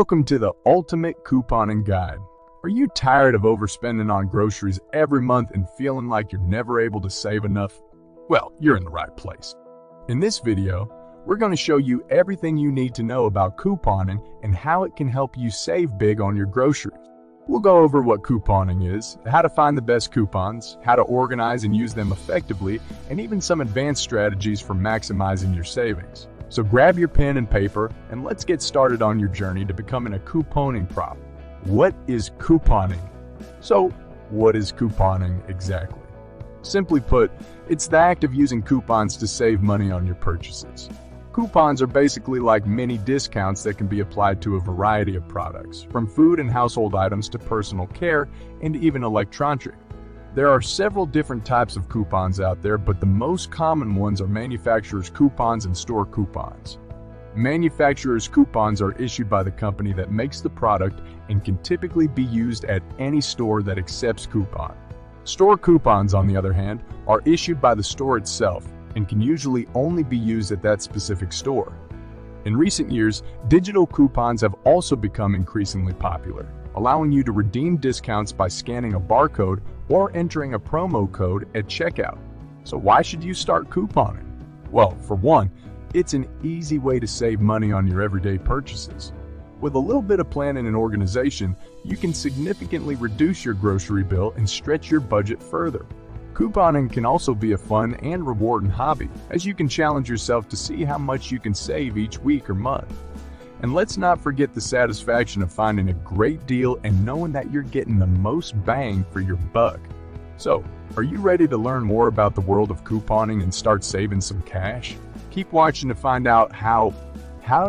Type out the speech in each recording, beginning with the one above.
Welcome to the ultimate couponing guide. Are you tired of overspending on groceries every month and feeling like you're never able to save enough? Well, you're in the right place. In this video, we're going to show you everything you need to know about couponing and how it can help you save big on your groceries. We'll go over what couponing is, how to find the best coupons, how to organize and use them effectively, and even some advanced strategies for maximizing your savings. So grab your pen and paper and let's get started on your journey to becoming a couponing pro. What is couponing? So, what is couponing exactly? Simply put, it's the act of using coupons to save money on your purchases. Coupons are basically like mini discounts that can be applied to a variety of products, from food and household items to personal care and even electronics. There are several different types of coupons out there, but the most common ones are manufacturer's coupons and store coupons. Manufacturer's coupons are issued by the company that makes the product and can typically be used at any store that accepts coupons. Store coupons, on the other hand, are issued by the store itself and can usually only be used at that specific store. In recent years, digital coupons have also become increasingly popular, allowing you to redeem discounts by scanning a barcode or entering a promo code at checkout. So why should you start couponing? Well, for one, it's an easy way to save money on your everyday purchases. With a little bit of planning and organization, you can significantly reduce your grocery bill and stretch your budget further. Couponing can also be a fun and rewarding hobby, as you can challenge yourself to see how much you can save each week or month. And let's not forget the satisfaction of finding a great deal and knowing that you're getting the most bang for your buck. So, are you ready to learn more about the world of couponing and start saving some cash? Keep watching to find out how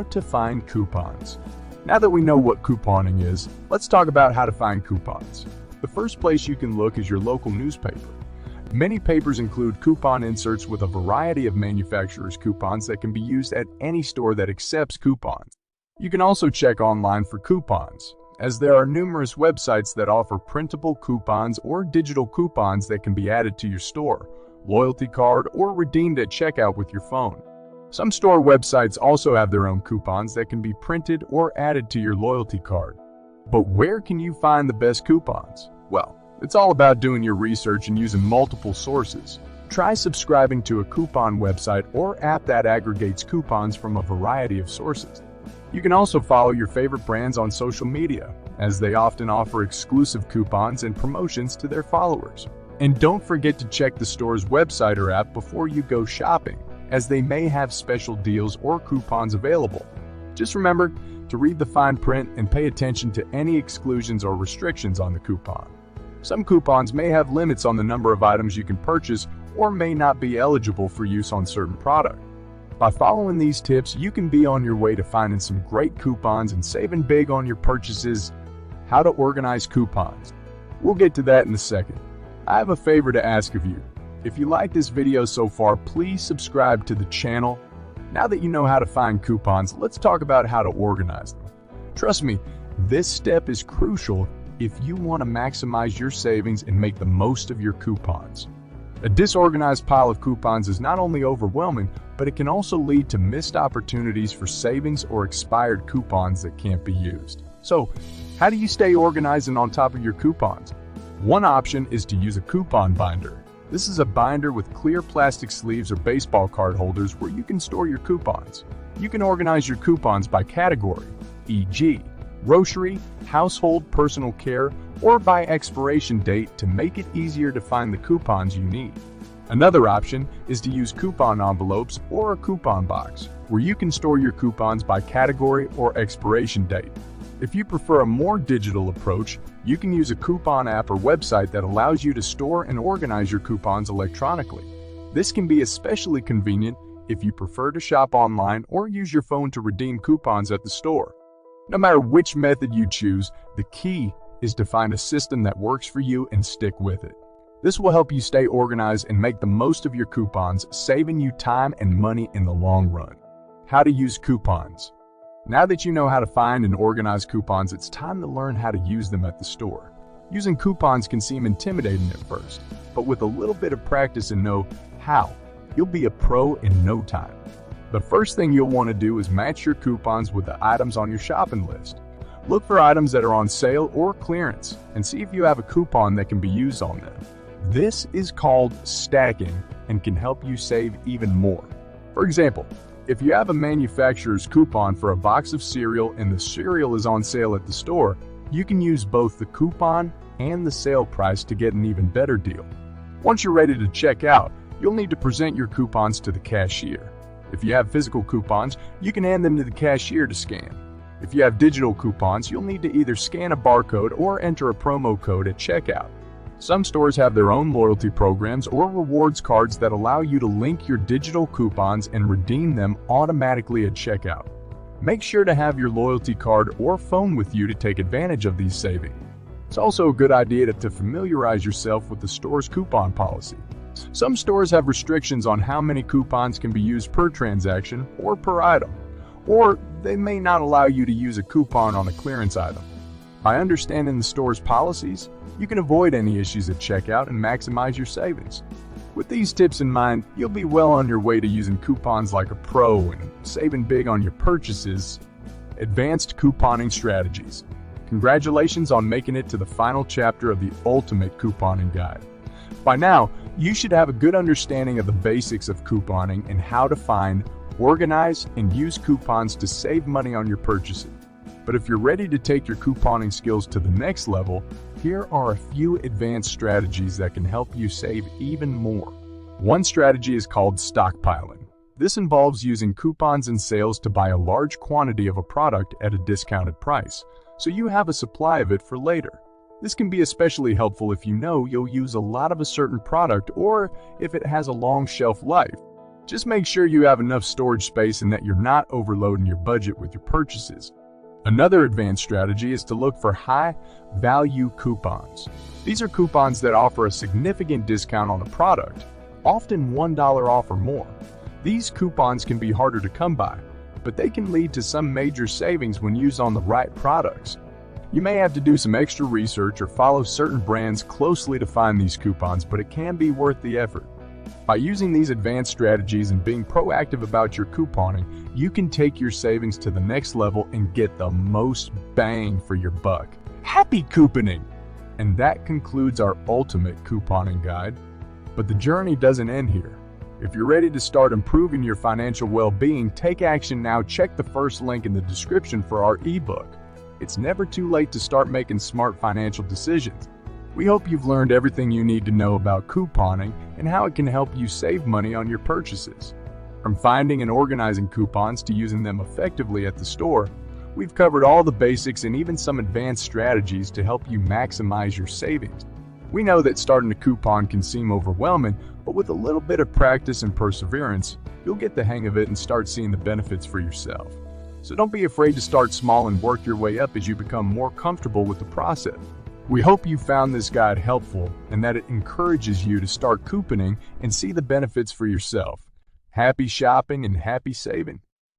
to find coupons. Now that we know what couponing is, let's talk about how to find coupons. The first place you can look is your local newspaper. Many papers include coupon inserts with a variety of manufacturers' coupons that can be used at any store that accepts coupons. You can also check online for coupons, as there are numerous websites that offer printable coupons or digital coupons that can be added to your store, loyalty card, or redeemed at checkout with your phone. Some store websites also have their own coupons that can be printed or added to your loyalty card. But where can you find the best coupons? Well, it's all about doing your research and using multiple sources. Try subscribing to a coupon website or app that aggregates coupons from a variety of sources. You can also follow your favorite brands on social media, as they often offer exclusive coupons and promotions to their followers. And don't forget to check the store's website or app before you go shopping, as they may have special deals or coupons available. Just remember to read the fine print and pay attention to any exclusions or restrictions on the coupon. Some coupons may have limits on the number of items you can purchase or may not be eligible for use on certain products. By following these tips, you can be on your way to finding some great coupons and saving big on your purchases. How to organize coupons. We'll get to that in a second. I have a favor to ask of you. If you like this video so far, please subscribe to the channel. Now that you know how to find coupons, let's talk about how to organize them. Trust me, this step is crucial if you want to maximize your savings and make the most of your coupons. A disorganized pile of coupons is not only overwhelming, but it can also lead to missed opportunities for savings or expired coupons that can't be used. So, how do you stay organized and on top of your coupons? One option is to use a coupon binder. This is a binder with clear plastic sleeves or baseball card holders where you can store your coupons. You can organize your coupons by category, e.g., grocery, household, personal care, or by expiration date to make it easier to find the coupons you need. Another option is to use coupon envelopes or a coupon box, where you can store your coupons by category or expiration date. If you prefer a more digital approach, you can use a coupon app or website that allows you to store and organize your coupons electronically. This can be especially convenient if you prefer to shop online or use your phone to redeem coupons at the store. No matter which method you choose, the key is to find a system that works for you and stick with it. This will help you stay organized and make the most of your coupons, saving you time and money in the long run. How to use coupons. Now that you know how to find and organize coupons, it's time to learn how to use them at the store. Using coupons can seem intimidating at first, but with a little bit of practice and know-how, you'll be a pro in no time. The first thing you'll want to do is match your coupons with the items on your shopping list. Look for items that are on sale or clearance and see if you have a coupon that can be used on them. This is called stacking and can help you save even more. For example, if you have a manufacturer's coupon for a box of cereal and the cereal is on sale at the store, you can use both the coupon and the sale price to get an even better deal. Once you're ready to check out, you'll need to present your coupons to the cashier. If you have physical coupons, you can hand them to the cashier to scan. If you have digital coupons, you'll need to either scan a barcode or enter a promo code at checkout. Some stores have their own loyalty programs or rewards cards that allow you to link your digital coupons and redeem them automatically at checkout. Make sure to have your loyalty card or phone with you to take advantage of these savings. It's also a good idea to familiarize yourself with the store's coupon policy. Some stores have restrictions on how many coupons can be used per transaction or per item, or they may not allow you to use a coupon on a clearance item. By understanding the store's policies, you can avoid any issues at checkout and maximize your savings. With these tips in mind, you'll be well on your way to using coupons like a pro and saving big on your purchases. Advanced couponing strategies. Congratulations on making it to the final chapter of the ultimate couponing guide. By now, you should have a good understanding of the basics of couponing and how to find, organize, and use coupons to save money on your purchases. But if you're ready to take your couponing skills to the next level, here are a few advanced strategies that can help you save even more. One strategy is called stockpiling. This involves using coupons and sales to buy a large quantity of a product at a discounted price, so you have a supply of it for later. This can be especially helpful if you know you'll use a lot of a certain product or if it has a long shelf life. Just make sure you have enough storage space and that you're not overloading your budget with your purchases. Another advanced strategy is to look for high-value coupons. These are coupons that offer a significant discount on a product, often $1 off or more. These coupons can be harder to come by, but they can lead to some major savings when used on the right products. You may have to do some extra research or follow certain brands closely to find these coupons, but it can be worth the effort. By using these advanced strategies and being proactive about your couponing, you can take your savings to the next level and get the most bang for your buck. Happy couponing! And that concludes our ultimate couponing guide. But the journey doesn't end here. If you're ready to start improving your financial well-being, take action now. Check the first link in the description for our ebook. It's never too late to start making smart financial decisions. We hope you've learned everything you need to know about couponing and how it can help you save money on your purchases. From finding and organizing coupons to using them effectively at the store, we've covered all the basics and even some advanced strategies to help you maximize your savings. We know that starting a coupon can seem overwhelming, but with a little bit of practice and perseverance, you'll get the hang of it and start seeing the benefits for yourself. So don't be afraid to start small and work your way up as you become more comfortable with the process. We hope you found this guide helpful and that it encourages you to start couponing and see the benefits for yourself. Happy shopping and happy saving!